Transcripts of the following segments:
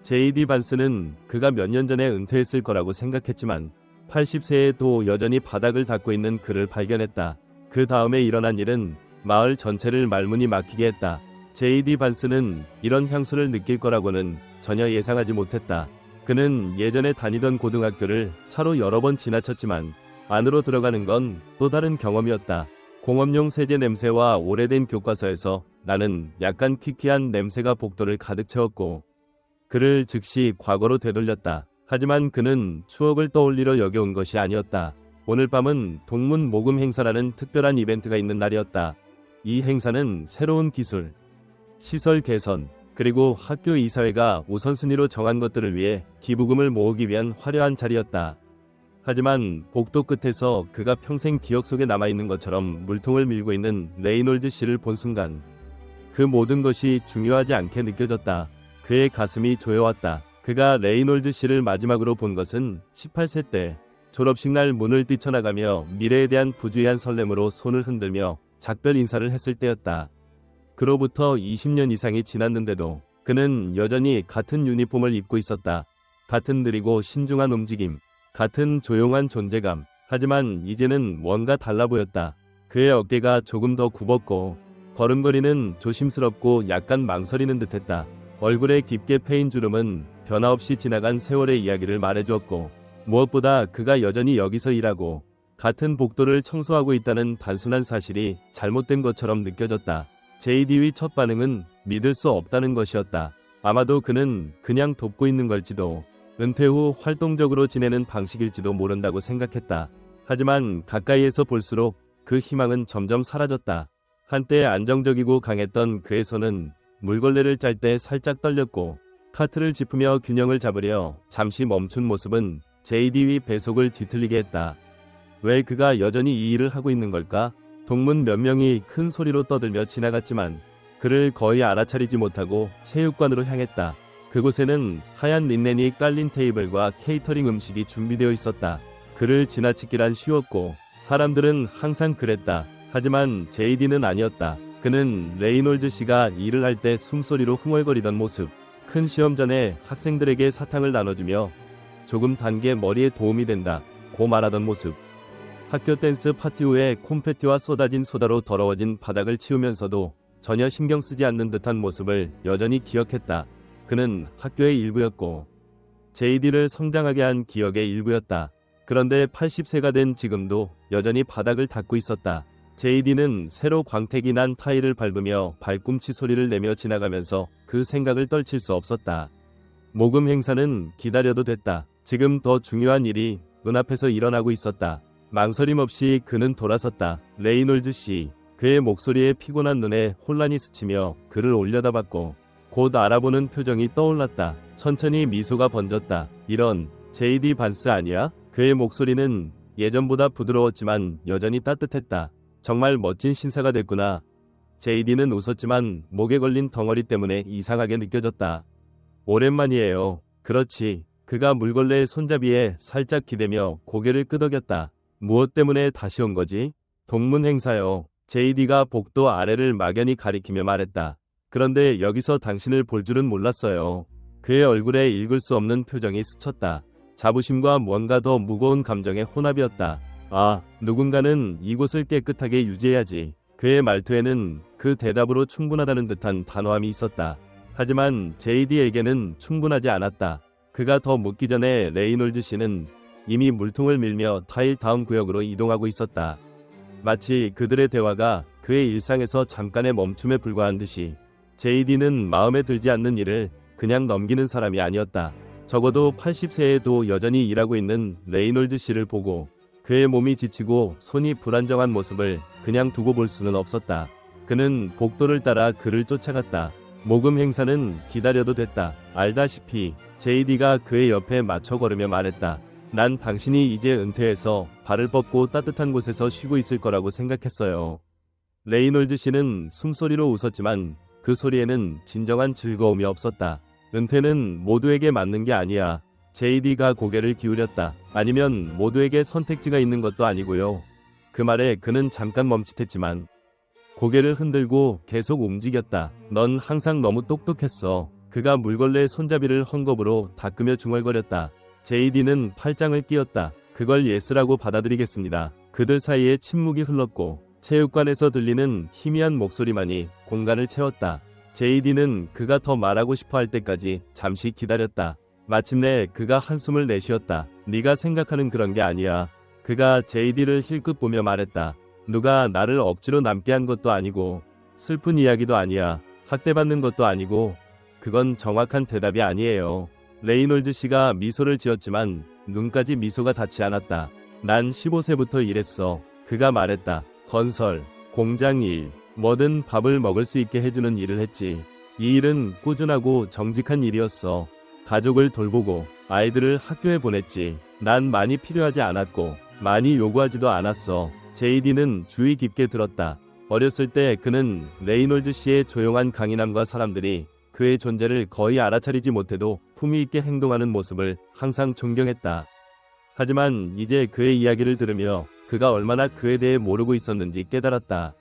JD 반스는 그가 몇 년 전에 은퇴했을 거라고 생각했지만 80세에도 여전히 바닥을 닦고 있는 그를 발견했다. 그 다음에 일어난 일은 마을 전체를 말문이 막히게 했다. JD 반스는 이런 향수를 느낄 거라고는 전혀 예상하지 못했다. 그는 예전에 다니던 고등학교를 차로 여러 번 지나쳤지만 안으로 들어가는 건 또 다른 경험이었다. 공업용 세제 냄새와 오래된 교과서에서 나는 약간 퀴퀴한 냄새가 복도를 가득 채웠고 그를 즉시 과거로 되돌렸다. 하지만 그는 추억을 떠올리러 여기 온 것이 아니었다. 오늘 밤은 동문 모금 행사라는 특별한 이벤트가 있는 날이었다. 이 행사는 새로운 기술, 시설 개선, 그리고 학교 이사회가 우선순위로 정한 것들을 위해 기부금을 모으기 위한 화려한 자리였다. 하지만 복도 끝에서 그가 평생 기억 속에 남아있는 것처럼 물통을 밀고 있는 레이놀즈 씨를 본 순간 그 모든 것이 중요하지 않게 느껴졌다. 그의 가슴이 조여왔다. 그가 레이놀즈 씨를 마지막으로 본 것은 18세 때 졸업식 날 문을 뛰쳐나가며 미래에 대한 부주의한 설렘으로 손을 흔들며 작별 인사를 했을 때였다. 그로부터 20년 이상이 지났는데도 그는 여전히 같은 유니폼을 입고 있었다. 같은 느리고 신중한 움직임, 같은 조용한 존재감. 하지만 이제는 뭔가 달라 보였다. 그의 어깨가 조금 더 굽었고 걸음걸이는 조심스럽고 약간 망설이는 듯했다. 얼굴에 깊게 패인 주름은 변화없이 지나간 세월의 이야기를 말해주었고 무엇보다 그가 여전히 여기서 일하고 같은 복도를 청소하고 있다는 단순한 사실이 잘못된 것처럼 느껴졌다. JD의 첫 반응은 믿을 수 없다는 것이었다. 아마도 그는 그냥 돕고 있는 걸지도 은퇴 후 활동적으로 지내는 방식일지도 모른다고 생각했다. 하지만 가까이에서 볼수록 그 희망은 점점 사라졌다. 한때 안정적이고 강했던 그의 손은 물걸레를 짤 때 살짝 떨렸고 카트를 짚으며 균형을 잡으려 잠시 멈춘 모습은 JD의 배속을 뒤틀리게 했다. 왜 그가 여전히 이 일을 하고 있는 걸까? 동문 몇 명이 큰 소리로 떠들며 지나갔지만 그를 거의 알아차리지 못하고 체육관으로 향했다. 그곳에는 하얀 린넨이 깔린 테이블과 케이터링 음식이 준비되어 있었다. 그를 지나치기란 쉬웠고 사람들은 항상 그랬다. 하지만 JD는 아니었다. 그는 레이놀즈 씨가 일을 할 때 숨소리로 흥얼거리던 모습, 큰 시험 전에 학생들에게 사탕을 나눠주며 조금 단 게 머리에 도움이 된다 고 말하던 모습, 학교 댄스 파티 후에 콘페티와 쏟아진 소다로 더러워진 바닥을 치우면서도 전혀 신경 쓰지 않는 듯한 모습을 여전히 기억했다. 그는 학교의 일부였고 JD를 성장하게 한 기억의 일부였다. 그런데 80세가 된 지금도 여전히 바닥을 닦고 있었다. JD는 새로 광택이 난 타일을 밟으며 발꿈치 소리를 내며 지나가면서 그 생각을 떨칠 수 없었다. 모금 행사는 기다려도 됐다. 지금 더 중요한 일이 눈앞에서 일어나고 있었다. 망설임 없이 그는 돌아섰다. 레이놀즈 씨. 그의 목소리에 피곤한 눈에 혼란이 스치며 그를 올려다봤고 곧 알아보는 표정이 떠올랐다. 천천히 미소가 번졌다. 이런 JD 반스 아니야? 그의 목소리는 예전보다 부드러웠지만 여전히 따뜻했다. 정말 멋진 신사가 됐구나. JD는 웃었지만 목에 걸린 덩어리 때문에 이상하게 느껴졌다. 오랜만이에요. 그렇지. 그가 물걸레의 손잡이에 살짝 기대며 고개를 끄덕였다. 무엇 때문에 다시 온 거지? 동문 행사요. JD가 복도 아래를 막연히 가리키며 말했다. 그런데 여기서 당신을 볼 줄은 몰랐어요. 그의 얼굴에 읽을 수 없는 표정이 스쳤다. 자부심과 뭔가 더 무거운 감정의 혼합이었다. 아, 누군가는 이곳을 깨끗하게 유지해야지. 그의 말투에는 그 대답으로 충분하다는 듯한 단호함이 있었다. 하지만 JD에게는 충분하지 않았다. 그가 더 묻기 전에 레이놀즈 씨는 이미 물통을 밀며 타일 다음 구역으로 이동하고 있었다. 마치 그들의 대화가 그의 일상에서 잠깐의 멈춤에 불과한 듯이 JD는 마음에 들지 않는 일을 그냥 넘기는 사람이 아니었다. 적어도 80세에도 여전히 일하고 있는 레이놀즈 씨를 보고 그의 몸이 지치고 손이 불안정한 모습을 그냥 두고 볼 수는 없었다. 그는 복도를 따라 그를 쫓아갔다. 모금 행사는 기다려도 됐다. 알다시피 JD가 그의 옆에 맞춰 걸으며 말했다. 난 당신이 이제 은퇴해서 발을 뻗고 따뜻한 곳에서 쉬고 있을 거라고 생각했어요. 레이놀즈 씨는 숨소리로 웃었지만 그 소리에는 진정한 즐거움이 없었다. 은퇴는 모두에게 맞는 게 아니야. JD가 고개를 기울였다. 아니면 모두에게 선택지가 있는 것도 아니고요. 그 말에 그는 잠깐 멈칫했지만 고개를 흔들고 계속 움직였다. 넌 항상 너무 똑똑했어. 그가 물걸레 손잡이를 헝겊으로 닦으며 중얼거렸다. JD는 팔짱을 끼었다. 그걸 예스라고 받아들이겠습니다. 그들 사이에 침묵이 흘렀고 체육관에서 들리는 희미한 목소리만이 공간을 채웠다. JD는 그가 더 말하고 싶어 할 때까지 잠시 기다렸다. 마침내 그가 한숨을 내쉬었다. 네가 생각하는 그런 게 아니야. 그가 JD를 힐끗 보며 말했다. 누가 나를 억지로 남게 한 것도 아니고 슬픈 이야기도 아니야. 학대받는 것도 아니고 그건 정확한 대답이 아니에요. 레이놀드 씨가 미소를 지었지만 눈까지 미소가 닿지 않았다. 난 15세부터 일했어. 그가 말했다. 건설, 공장 일, 뭐든 밥을 먹을 수 있게 해주는 일을 했지. 이 일은 꾸준하고 정직한 일이었어. 가족을 돌보고 아이들을 학교에 보냈지. 난 많이 필요하지 않았고 많이 요구하지도 않았어. JD는 주의 깊게 들었다. 어렸을 때 그는 레이놀드 씨의 조용한 강인함과 사람들이 그의 존재를 거의 알아차리지 못해도 품위 있게 행동하는 모습을 항상 존경했다. 하지만 이제 그의 이야기를 들으며 그가 얼마나 그에 대해 모르고 있었는지 깨달았다.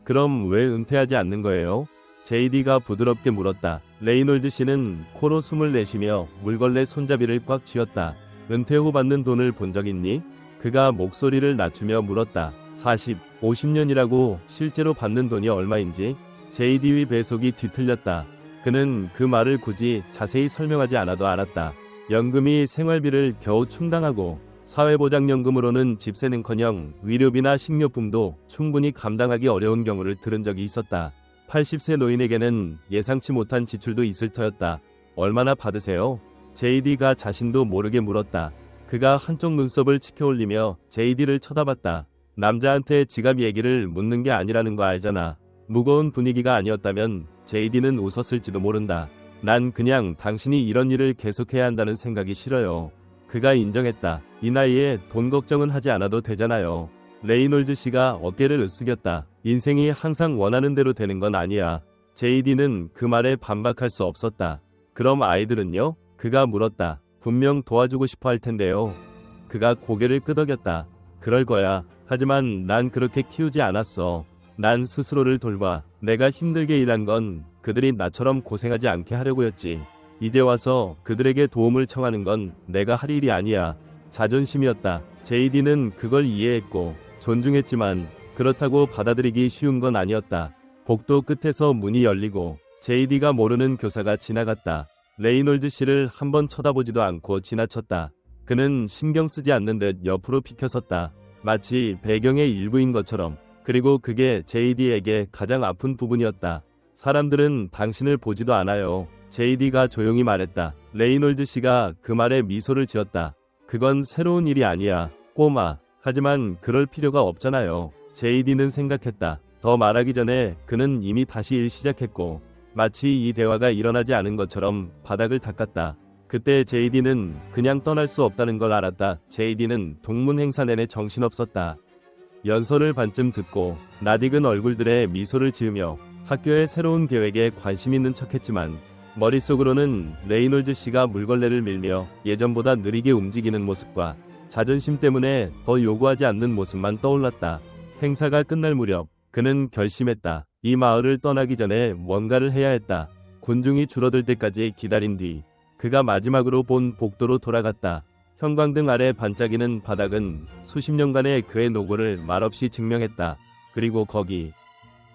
그럼 왜 은퇴하지 않는 거예요? JD가 부드럽게 물었다. 레이놀드 씨는 코로 숨을 내쉬며 물걸레 손잡이를 꽉 쥐었다. 은퇴 후 받는 돈을 본 적 있니? 그가 목소리를 낮추며 물었다. 40, 50년이라고 실제로 받는 돈이 얼마인지? JD의 배속이 뒤틀렸다. 그는 그 말을 굳이 자세히 설명하지 않아도 알았다. 연금이 생활비를 겨우 충당하고 사회보장연금으로는 집세는커녕 위료비나 식료품도 충분히 감당하기 어려운 경우를 들은 적이 있었다. 80세 노인에게는 예상치 못한 지출도 있을 터였다. 얼마나 받으세요? JD가 자신도 모르게 물었다. 그가 한쪽 눈썹을 치켜올리며 JD를 쳐다봤다. 남자한테 지갑 얘기를 묻는 게 아니라는 거 알잖아. 무거운 분위기가 아니었다면 JD는 웃었을지도 모른다. 난 그냥 당신이 이런 일을 계속해야 한다는 생각이 싫어요. 그가 인정했다. 이 나이에 돈 걱정은 하지 않아도 되잖아요. 레이놀드 씨가 어깨를 으쓱였다. 인생이 항상 원하는 대로 되는 건 아니야. JD는 그 말에 반박할 수 없었다. 그럼 아이들은요? 그가 물었다. 분명 도와주고 싶어 할 텐데요. 그가 고개를 끄덕였다. 그럴 거야. 하지만 난 그렇게 키우지 않았어. 난 스스로를 돌봐. 내가 힘들게 일한 건 그들이 나처럼 고생하지 않게 하려고였지. 이제 와서 그들에게 도움을 청하는 건 내가 할 일이 아니야. 자존심이었다. JD는 그걸 이해했고 존중했지만 그렇다고 받아들이기 쉬운 건 아니었다. 복도 끝에서 문이 열리고 JD가 모르는 교사가 지나갔다. 레이놀드 씨를 한번 쳐다보지도 않고 지나쳤다. 그는 신경 쓰지 않는 듯 옆으로 비켜섰다. 마치 배경의 일부인 것처럼. 그리고 그게 JD에게 가장 아픈 부분이었다. 사람들은 당신을 보지도 않아요. JD가 조용히 말했다. 레이놀드 씨가 그 말에 미소를 지었다. 그건 새로운 일이 아니야, 꼬마. 하지만 그럴 필요가 없잖아요. JD는 생각했다. 더 말하기 전에 그는 이미 다시 일 시작했고 마치 이 대화가 일어나지 않은 것처럼 바닥을 닦았다. 그때 JD는 그냥 떠날 수 없다는 걸 알았다. JD는 동문 행사 내내 정신없었다. 연설을 반쯤 듣고 낯익은 얼굴들의 미소를 지으며 학교의 새로운 계획에 관심 있는 척했지만 머릿속으로는 레이놀드 씨가 물걸레를 밀며 예전보다 느리게 움직이는 모습과 자존심 때문에 더 요구하지 않는 모습만 떠올랐다. 행사가 끝날 무렵 그는 결심했다. 이 마을을 떠나기 전에 뭔가를 해야 했다. 군중이 줄어들 때까지 기다린 뒤 그가 마지막으로 본 복도로 돌아갔다. 형광등 아래 반짝이는 바닥은 수십 년간의 그의 노고를 말없이 증명했다. 그리고 거기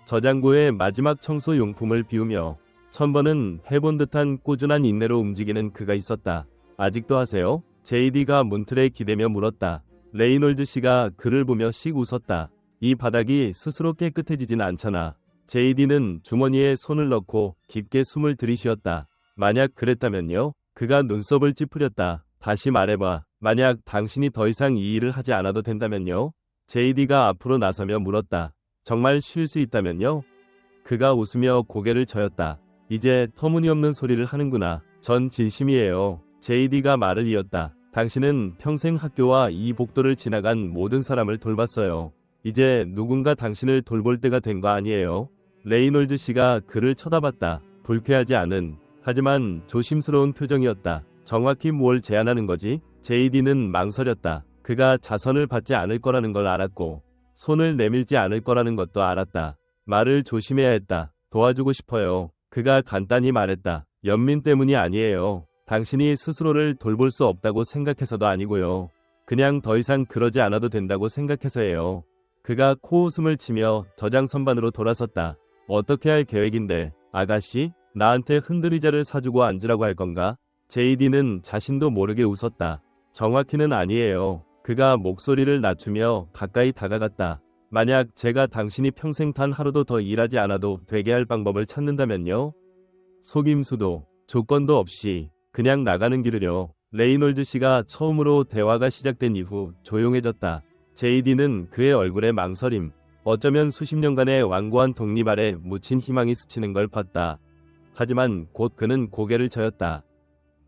저장고의 마지막 청소 용품을 비우며 천번은 해본 듯한 꾸준한 인내로 움직이는 그가 있었다. 아직도 하세요? JD가 문틀에 기대며 물었다. 레이놀드 씨가 그를 보며 씩 웃었다. 이 바닥이 스스로 깨끗해지진 않잖아. JD는 주머니에 손을 넣고 깊게 숨을 들이쉬었다. 만약 그랬다면요? 그가 눈썹을 찌푸렸다. 다시 말해봐. 만약 당신이 더 이상 이 일을 하지 않아도 된다면요? JD가 앞으로 나서며 물었다. 정말 쉴 수 있다면요? 그가 웃으며 고개를 저었다. 이제 터무니없는 소리를 하는구나. 전 진심이에요. JD가 말을 이었다. 당신은 평생 학교와 이 복도를 지나간 모든 사람을 돌봤어요. 이제 누군가 당신을 돌볼 때가 된 거 아니에요? 레이놀드 씨가 그를 쳐다봤다. 불쾌하지 않은, 하지만 조심스러운 표정이었다. 정확히 뭘 제안하는 거지? JD는 망설였다. 그가 자선을 받지 않을 거라는 걸 알았고 손을 내밀지 않을 거라는 것도 알았다. 말을 조심해야 했다. 도와주고 싶어요. 그가 간단히 말했다. 연민 때문이 아니에요. 당신이 스스로를 돌볼 수 없다고 생각해서도 아니고요. 그냥 더 이상 그러지 않아도 된다고 생각해서예요. 그가 코웃음을 치며 저장 선반으로 돌아섰다. 어떻게 할 계획인데, 아가씨? 나한테 흔들의자를 사주고 앉으라고 할 건가? 제이디는 자신도 모르게 웃었다. 정확히는 아니에요. 그가 목소리를 낮추며 가까이 다가갔다. 만약 제가 당신이 평생 단 하루도 더 일하지 않아도 되게 할 방법을 찾는다면요? 속임수도 조건도 없이 그냥 나가는 길을요. 레이놀드 씨가 처음으로 대화가 시작된 이후 조용해졌다. 제이디는 그의 얼굴에 망설임, 어쩌면 수십 년간의 완고한 독립 아래 묻힌 희망이 스치는 걸 봤다. 하지만 곧 그는 고개를 저었다.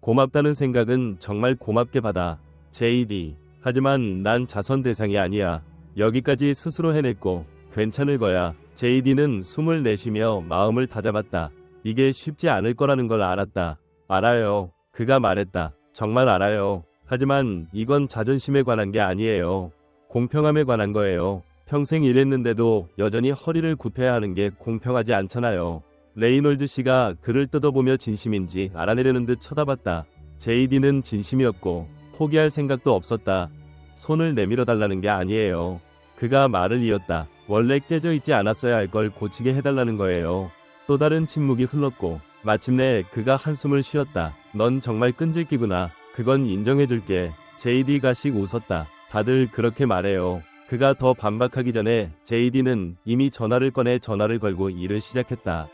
고맙다는 생각은 정말 고맙게 받아. 제이디. 하지만 난 자선 대상이 아니야. 여기까지 스스로 해냈고 괜찮을 거야. 제이디는 숨을 내쉬며 마음을 다잡았다. 이게 쉽지 않을 거라는 걸 알았다. 알아요. 그가 말했다. 정말 알아요. 하지만 이건 자존심에 관한 게 아니에요. 공평함에 관한 거예요. 평생 일했는데도 여전히 허리를 굽혀야 하는 게 공평하지 않잖아요. 레이놀드 씨가 그를 뜯어보며 진심인지 알아내려는 듯 쳐다봤다. 제이디는 진심이었고 포기할 생각도 없었다. 손을 내밀어 달라는 게 아니에요. 그가 말을 이었다. 원래 깨져 있지 않았어야 할 걸 고치게 해달라는 거예요. 또 다른 침묵이 흘렀고 마침내 그가 한숨을 쉬었다. 넌 정말 끈질기구나. 그건 인정해줄게. 제이디가 씩 웃었다. 다들 그렇게 말해요. 그가 더 반박하기 전에 제이디는 이미 전화를 꺼내 전화를 걸고 일을 시작했다.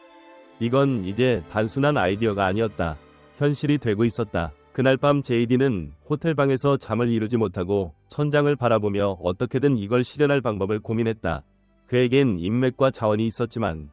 이건 이제 단순한 아이디어가 아니었다. 현실이 되고 있었다. 그날 밤 제이디는 호텔방에서 잠을 이루지 못하고 천장을 바라보며 어떻게든 이걸 실현할 방법을 고민했다. 그에겐 인맥과 자원이 있었지만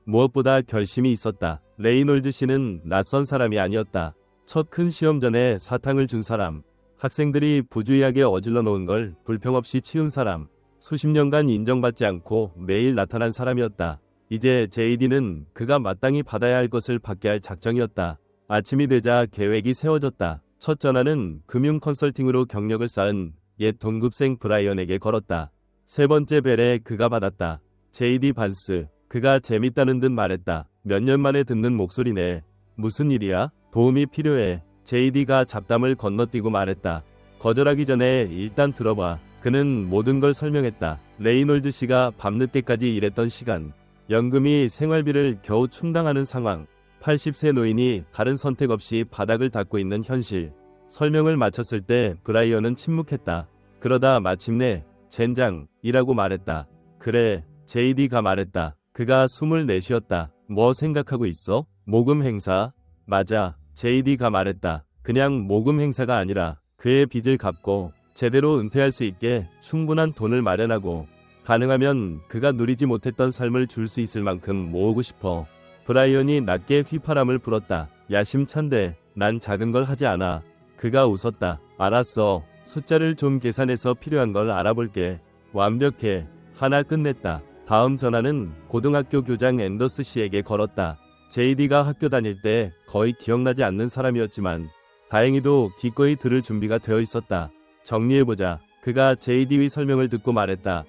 무엇보다 결심이 있었다. 레이놀드 씨는 낯선 사람이 아니었다. 첫 큰 시험 전에 사탕을 준 사람, 학생들이 부주의하게 어질러 놓은 걸 불평없이 치운 사람, 수십 년간 인정받지 않고 매일 나타난 사람이었다. 이제 제이디는 그가 마땅히 받아야 할 것을 받게 할 작정이었다. 아침이 되자 계획이 세워졌다. 첫 전화는 금융 컨설팅으로 경력을 쌓은 옛 동급생 브라이언에게 걸었다. 세 번째 벨에 그가 받았다. 제이디 반스. 그가 재밌다는 듯 말했다. 몇 년 만에 듣는 목소리네. 무슨 일이야? 도움이 필요해. 제이디가 잡담을 건너뛰고 말했다. 거절하기 전에 일단 들어봐. 그는 모든 걸 설명했다. 레이놀드 씨가 밤늦게까지 일했던 시간, 연금이 생활비를 겨우 충당하는 상황, 80세 노인이 다른 선택 없이 바닥을 닦고 있는 현실. 설명을 마쳤을 때 브라이언은 침묵했다. 그러다 마침내 젠장이라고 말했다. 그래, 제이디가 말했다. 그가 숨을 내쉬었다. 뭐 생각하고 있어? 모금 행사? 맞아. 제이디가 말했다. 그냥 모금 행사가 아니라 그의 빚을 갚고 제대로 은퇴할 수 있게 충분한 돈을 마련하고 가능하면 그가 누리지 못했던 삶을 줄 수 있을 만큼 모으고 싶어. 브라이언이 낮게 휘파람을 불었다. 야심찬데 난 작은 걸 하지 않아. 그가 웃었다. 알았어. 숫자를 좀 계산해서 필요한 걸 알아볼게. 완벽해. 하나 끝냈다. 다음 전화는 고등학교 교장 앤더스 씨에게 걸었다. 제이디가 학교 다닐 때 거의 기억나지 않는 사람이었지만 다행히도 기꺼이 들을 준비가 되어 있었다. 정리해보자. 그가 제이디의 설명을 듣고 말했다.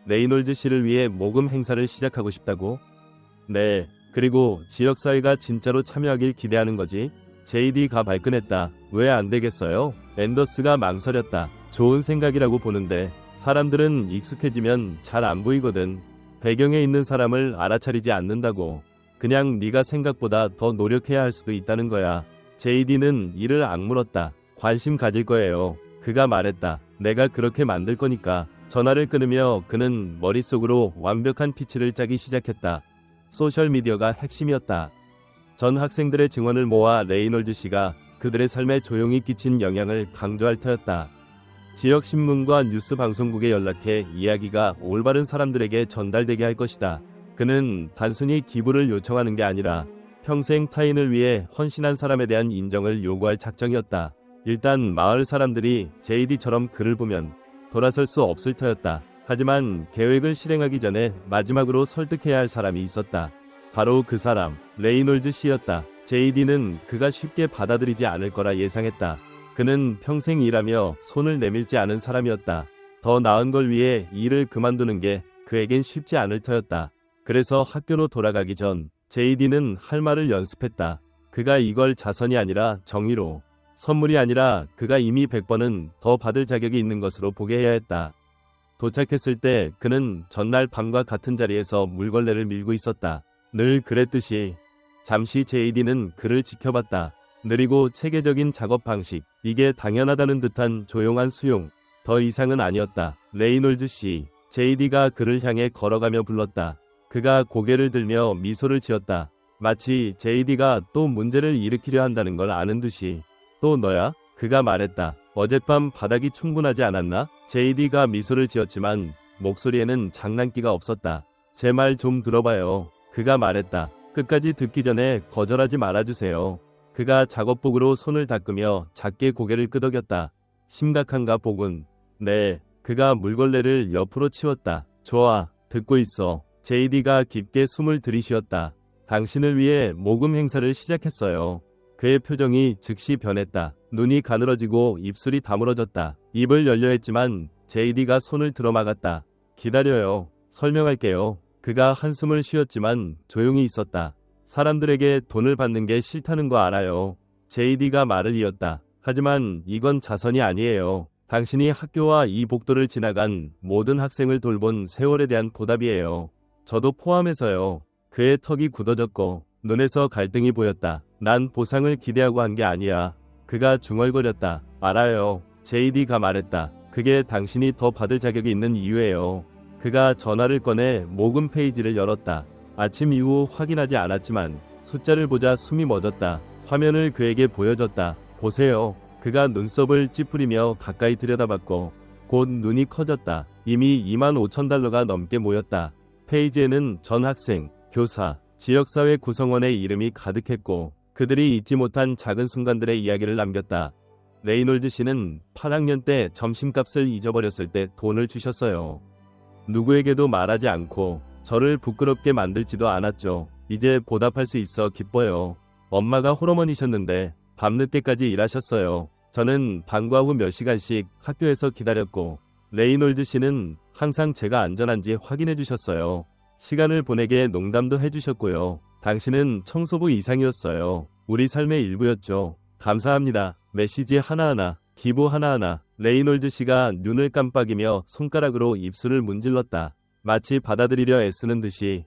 레이놀드 씨를 위해 모금 행사를 시작하고 싶다고? 네. 그리고 지역사회가 진짜로 참여하길 기대하는 거지. 제이디가 발끈했다. 왜 안 되겠어요? 앤더스가 망설였다. 좋은 생각이라고 보는데 사람들은 익숙해지면 잘 안 보이거든. 배경에 있는 사람을 알아차리지 않는다고. 그냥 네가 생각보다 더 노력해야 할 수도 있다는 거야. 제이디는 이를 악물었다. 관심 가질 거예요. 그가 말했다. 내가 그렇게 만들 거니까. 전화를 끊으며 그는 머릿속으로 완벽한 피치를 짜기 시작했다. 소셜미디어가 핵심이었다. 전 학생들의 증언을 모아 레이놀드 씨가 그들의 삶에 조용히 끼친 영향을 강조할 터였다. 지역 신문과 뉴스 방송국에 연락해 이야기가 올바른 사람들에게 전달되게 할 것이다. 그는 단순히 기부를 요청하는 게 아니라 평생 타인을 위해 헌신한 사람에 대한 인정을 요구할 작정이었다. 일단 마을 사람들이 제이디처럼 그를 보면 돌아설 수 없을 터였다. 하지만 계획을 실행하기 전에 마지막으로 설득해야 할 사람이 있었다. 바로 그 사람, 레이놀드 씨였다. 제이디는 그가 쉽게 받아들이지 않을 거라 예상했다. 그는 평생 일하며 손을 내밀지 않은 사람이었다. 더 나은 걸 위해 일을 그만두는 게 그에겐 쉽지 않을 터였다. 그래서 학교로 돌아가기 전 제이디는 할 말을 연습했다. 그가 이걸 자선이 아니라 정의로, 선물이 아니라 그가 이미 100번은 더 받을 자격이 있는 것으로 보게 해야 했다. 도착했을 때 그는 전날 밤과 같은 자리에서 물걸레를 밀고 있었다. 늘 그랬듯이. 잠시 JD는 그를 지켜봤다. 느리고 체계적인 작업 방식, 이게 당연하다는 듯한 조용한 수용, 더 이상은 아니었다. 레이놀드 씨, JD가 그를 향해 걸어가며 불렀다. 그가 고개를 들며 미소를 지었다. 마치 JD가 또 문제를 일으키려 한다는 걸 아는 듯이. 또 너야? 그가 말했다. 어젯밤 바닥이 충분하지 않았나? JD가 미소를 지었지만 목소리에는 장난기가 없었다. 제 말 좀 들어봐요. 그가 말했다. 끝까지 듣기 전에 거절하지 말아주세요. 그가 작업복으로 손을 닦으며 작게 고개를 끄덕였다. 심각한가 복은? 네. 그가 물걸레를 옆으로 치웠다. 좋아. 듣고 있어. JD가 깊게 숨을 들이쉬었다. 당신을 위해 모금 행사를 시작했어요. 그의 표정이 즉시 변했다. 눈이 가늘어지고 입술이 다물어졌다. 입을 열려 했지만 JD가 손을 들어막았다. 기다려요. 설명할게요. 그가 한숨을 쉬었지만 조용히 있었다. 사람들에게 돈을 받는 게 싫다는 거 알아요. JD가 말을 이었다. 하지만 이건 자선이 아니에요. 당신이 학교와 이 복도를 지나간 모든 학생을 돌본 세월에 대한 보답이에요. 저도 포함해서요. 그의 턱이 굳어졌고 눈에서 갈등이 보였다. 난 보상을 기대하고 한 게 아니야. 그가 중얼거렸다. 알아요. JD가 말했다. 그게 당신이 더 받을 자격이 있는 이유예요. 그가 전화를 꺼내 모금 페이지를 열었다. 아침 이후 확인하지 않았지만 숫자를 보자 숨이 멎었다. 화면을 그에게 보여줬다. 보세요. 그가 눈썹을 찌푸리며 가까이 들여다봤고 곧 눈이 커졌다. 이미 25,000달러가 넘게 모였다. 페이지에는 전 학생, 교사, 지역사회 구성원의 이름이 가득했고 그들이 잊지 못한 작은 순간들의 이야기를 남겼다. 레이놀드 씨는 8학년 때 점심값을 잊어버렸을 때 돈을 주셨어요. 누구에게도 말하지 않고 저를 부끄럽게 만들지도 않았죠. 이제 보답할 수 있어 기뻐요. 엄마가 홀어머니셨는데 밤늦게까지 일하셨어요. 저는 방과 후 몇 시간씩 학교에서 기다렸고 레이놀드 씨는 항상 제가 안전한지 확인해 주셨어요. 시간을 보내게 농담도 해주셨고요. 당신은 청소부 이상이었어요. 우리 삶의 일부였죠. 감사합니다. 메시지 하나하나, 기부 하나하나. 레이놀드 씨가 눈을 깜빡이며 손가락으로 입술을 문질렀다. 마치 받아들이려 애쓰는 듯이.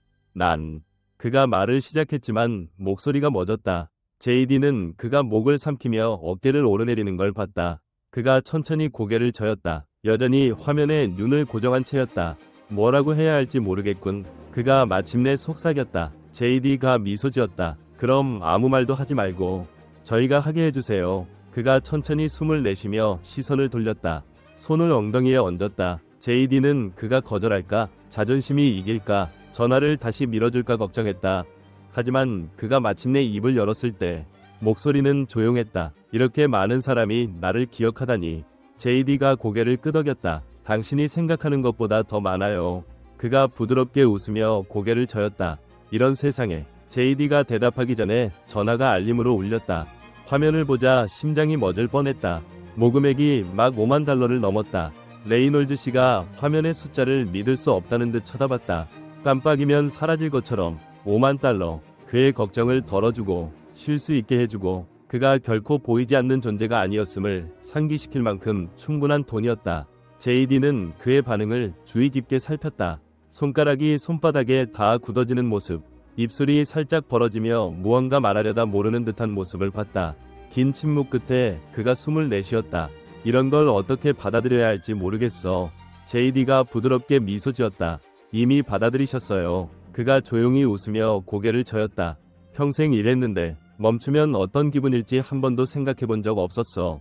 그가 말을 시작했지만 목소리가 멎었다. JD는 그가 목을 삼키며 어깨를 오르내리는 걸 봤다. 그가 천천히 고개를 저었다. 여전히 화면에 눈을 고정한 채였다. 뭐라고 해야 할지 모르겠군. 그가 마침내 속삭였다. JD가 미소 지었다. 그럼 아무 말도 하지 말고 저희가 하게 해주세요. 그가 천천히 숨을 내쉬며 시선을 돌렸다. 손을 엉덩이에 얹었다. JD는 그가 거절할까? 자존심이 이길까? 전화를 다시 밀어줄까 걱정했다. 하지만 그가 마침내 입을 열었을 때 목소리는 조용했다. 이렇게 많은 사람이 나를 기억하다니. JD가 고개를 끄덕였다. 당신이 생각하는 것보다 더 많아요. 그가 부드럽게 웃으며 고개를 저었다. 이런 세상에. JD가 대답하기 전에 전화가 알림으로 울렸다. 화면을 보자 심장이 멎을 뻔했다. 모금액이 막 5만 달러를 넘었다. 레이놀드 씨가 화면의 숫자를 믿을 수 없다는 듯 쳐다봤다. 깜빡이면 사라질 것처럼 5만 달러. 그의 걱정을 덜어주고 쉴 수 있게 해주고 그가 결코 보이지 않는 존재가 아니었음을 상기시킬 만큼 충분한 돈이었다. JD는 그의 반응을 주의 깊게 살폈다. 손가락이 손바닥에 다 굳어지는 모습, 입술이 살짝 벌어지며 무언가 말하려다 모르는 듯한 모습을 봤다. 긴 침묵 끝에 그가 숨을 내쉬었다. 이런 걸 어떻게 받아들여야 할지 모르겠어. JD가 부드럽게 미소 지었다. 이미 받아들이셨어요. 그가 조용히 웃으며 고개를 저었다. 평생 일했는데 멈추면 어떤 기분일지 한 번도 생각해 본 적 없었어.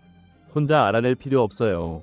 혼자 알아낼 필요 없어요.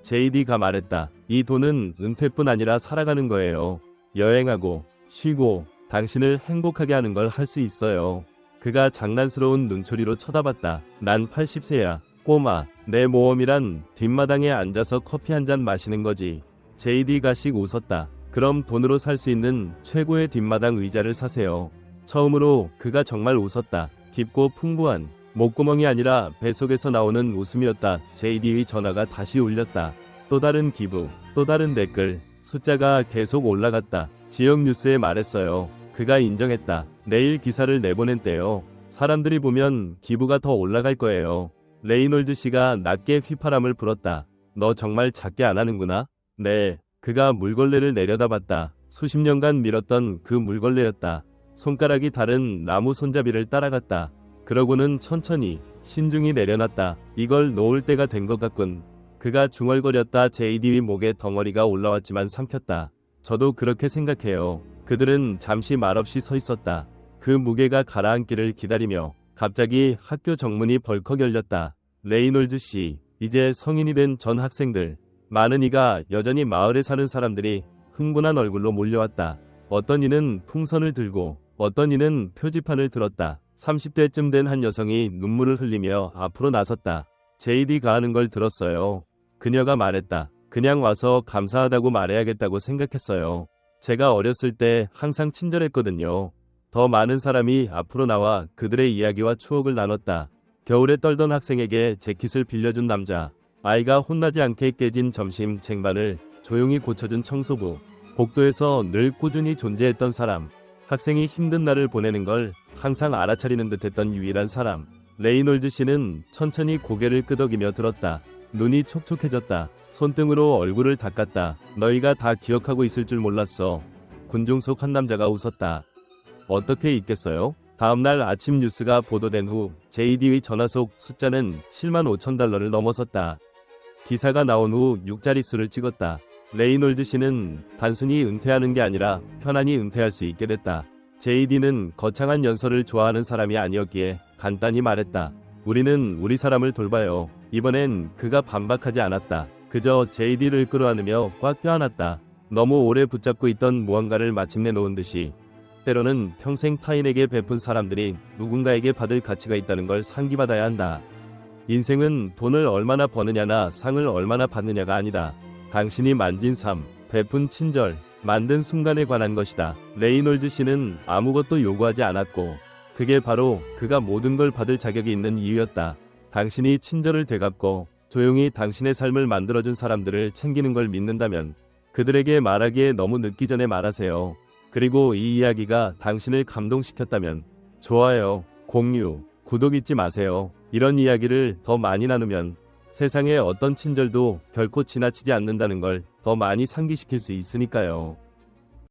JD가 말했다. 이 돈은 은퇴뿐 아니라 살아가는 거예요. 여행하고 쉬고 당신을 행복하게 하는 걸 할 수 있어요. 그가 장난스러운 눈초리로 쳐다봤다. 난 80세야. 꼬마. 내 모험이란 뒷마당에 앉아서 커피 한 잔 마시는 거지. JD가 씩 웃었다. 그럼 돈으로 살 수 있는 최고의 뒷마당 의자를 사세요. 처음으로 그가 정말 웃었다. 깊고 풍부한 목구멍이 아니라 뱃속에서 나오는 웃음이었다. JD의 전화가 다시 울렸다. 또 다른 기부, 또 다른 댓글. 숫자가 계속 올라갔다. 지역 뉴스에 말했어요. 그가 인정했다. 내일 기사를 내보낸 때요. 사람들이 보면 기부가 더 올라갈 거예요. 레이놀드 씨가 낮게 휘파람을 불었다. 너 정말 작게 안 하는구나? 네. 그가 물걸레를 내려다봤다. 수십 년간 밀었던 그 물걸레였다. 손가락이 다른 나무 손잡이를 따라갔다. 그러고는 천천히 신중히 내려놨다. 이걸 놓을 때가 된 것 같군. 그가 중얼거렸다. JD 목에 덩어리가 올라왔지만 삼켰다. 저도 그렇게 생각해요. 그들은 잠시 말없이 서 있었다. 그 무게가 가라앉기를 기다리며 갑자기 학교 정문이 벌컥 열렸다. 레이놀드 씨, 이제 성인이 된 전 학생들, 많은 이가 여전히 마을에 사는 사람들이 흥분한 얼굴로 몰려왔다. 어떤 이는 풍선을 들고 어떤 이는 표지판을 들었다. 30대쯤 된 한 여성이 눈물을 흘리며 앞으로 나섰다. JD가 하는 걸 들었어요. 그녀가 말했다. 그냥 와서 감사하다고 말해야겠다고 생각했어요. 제가 어렸을 때 항상 친절했거든요. 더 많은 사람이 앞으로 나와 그들의 이야기와 추억을 나눴다. 겨울에 떨던 학생에게 재킷을 빌려준 남자, 아이가 혼나지 않게 깨진 점심 쟁반을 조용히 고쳐준 청소부, 복도에서 늘 꾸준히 존재했던 사람, 학생이 힘든 날을 보내는 걸 항상 알아차리는 듯했던 유일한 사람. 레이놀드 씨는 천천히 고개를 끄덕이며 들었다. 눈이 촉촉해졌다. 손등으로 얼굴을 닦았다. 너희가 다 기억하고 있을 줄 몰랐어. 군중 속 한 남자가 웃었다. 어떻게 있겠어요? 다음날 아침 뉴스가 보도된 후 JD의 전화 속 숫자는 7만 5천 달러를 넘어섰다. 기사가 나온 후 6자릿수를 찍었다. 레이놀드 씨는 단순히 은퇴하는 게 아니라 편안히 은퇴할 수 있게 됐다. JD는 거창한 연설을 좋아하는 사람이 아니었기에 간단히 말했다. 우리는 우리 사람을 돌봐요. 이번엔 그가 반박하지 않았다. 그저 JD를 끌어안으며 꽉 껴안았다. 너무 오래 붙잡고 있던 무언가를 마침내 놓은 듯이. 때로는 평생 타인에게 베푼 사람들이 누군가에게 받을 가치가 있다는 걸 상기받아야 한다. 인생은 돈을 얼마나 버느냐나 상을 얼마나 받느냐가 아니다. 당신이 만진 삶, 베푼 친절, 만든 순간에 관한 것이다. 레이놀드 씨는 아무것도 요구하지 않았고 그게 바로 그가 모든 걸 받을 자격이 있는 이유였다. 당신이 친절을 되갚고 조용히 당신의 삶을 만들어준 사람들을 챙기는 걸 믿는다면 그들에게 말하기에 너무 늦기 전에 말하세요. 그리고 이 이야기가 당신을 감동시켰다면 좋아요, 공유, 구독 잊지 마세요. 이런 이야기를 더 많이 나누면 세상의 어떤 친절도 결코 지나치지 않는다는 걸 더 많이 상기시킬 수 있으니까요.